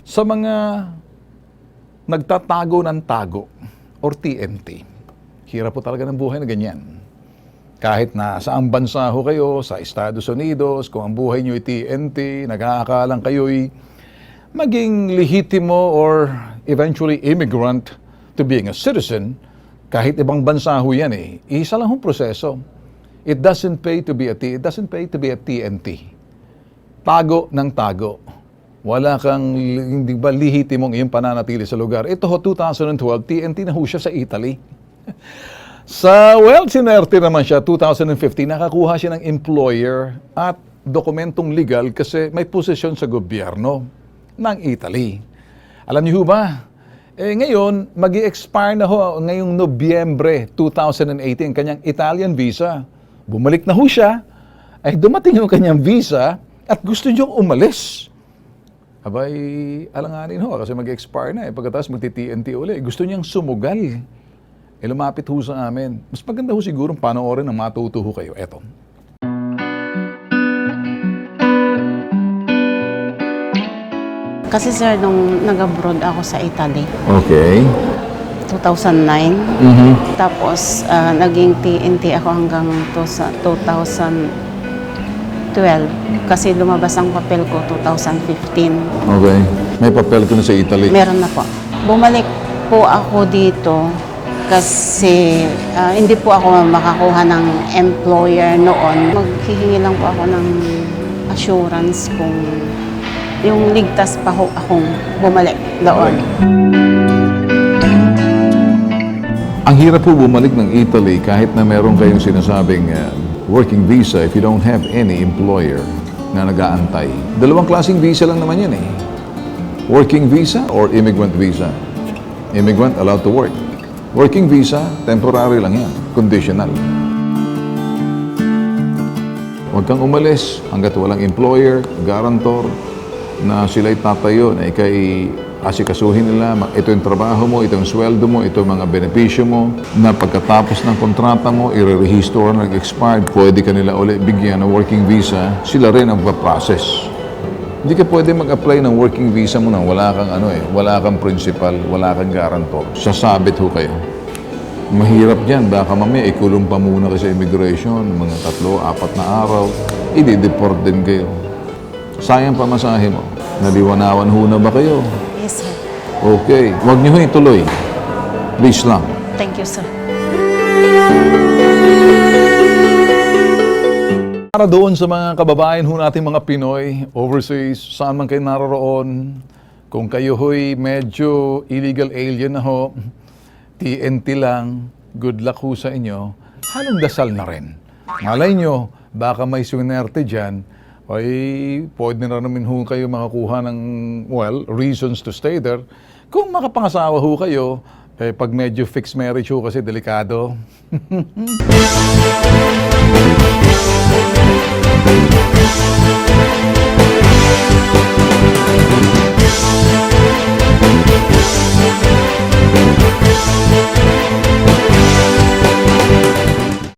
Sa mga nagtatago ng tago or TNT, hirap po talaga ng buhay na ganyan. Kahit na saang bansa ho kayo, sa Estados Unidos, kung ang buhay nyo ay TNT, nag-aakalang kayo'y maging lehitimo or eventually immigrant to being a citizen, kahit ibang bansa ho yan eh, isa lang hong proseso. It doesn't pay to be a TNT. Tago ng tago. Wala kang, hindi ba, lihitimong iyong pananatili sa lugar. Ito ho, 2012, TNT na ho siya sa Italy. Sinerte naman siya, 2015, nakakuha siya ng employer at dokumentong legal kasi may posisyon sa gobyerno ng Italy. Alam niyo ba, ngayon, mag-i-expire na ho ngayong Nobyembre 2018, kanyang Italian visa. Bumalik na ho siya, ay dumating yung kanyang visa at gusto niyong umalis. Abay, alanganin ho, kasi mag-expire na pagkatapos magti-TNT uli. Gusto niyang sumugal. Lumapit ho sa amin. Mas maganda ho siguro panoorin na matuto ho kayo. Eto. Kasi sir, nung nag-abroad ako sa Italy, Okay. 2009. Tapos, naging TNT ako hanggang 2012. Kasi lumabas ang papel ko 2015. Okay. May papel ko na sa Italy. Meron na po. Bumalik po ako dito kasi hindi po ako makakuha ng employer noon. Maghihingi lang po ako ng assurance kung yung ligtas pa ho akong bumalik doon. Ang hirap po bumalik ng Italy kahit na meron kayong sinasabing working visa if you don't have any employer na nag-aantay. Dalawang klaseng visa lang naman yan eh. Working visa or immigrant visa. Immigrant allowed to work. Working visa, temporary lang yan. Conditional. Huwag kang umalis hanggat walang employer, guarantor, na sila'y tatayo, na ikay asikasuhin nila, ito yung trabaho mo, ito yung sweldo mo, ito yung mga benepisyo mo, na pagkatapos ng kontrata mo, i-rehistore na nag-expired, pwede ka nila ulit bigyan ng working visa, sila rin ang process. Hindi ka pwede mag-apply ng working visa mo nang wala kang wala kang principal, wala kang guarantor. Sasabit ho kayo. Mahirap dyan, baka mamaya ikulong pa muna kayo sa immigration, mga 3-4 na araw, i-deport din kayo. Sayang pamasahe mo. Naliwanawan ho na ba kayo? Yes, sir. Okay. Huwag niyo ituloy. Please lang. Thank you, sir. Para doon sa mga kababayan ho natin mga Pinoy, overseas, saan man kayo naroroon, kung kayo ho'y medyo illegal alien na ho, TNT lang, good luck ho sa inyo, halong dasal na rin. Malay nyo, baka may swinerte dyan, ay pwede na namin ho kayo makakuha ng, reasons to stay there. Kung makapangasawa ho kayo, pag medyo fixed marriage ho kasi delikado.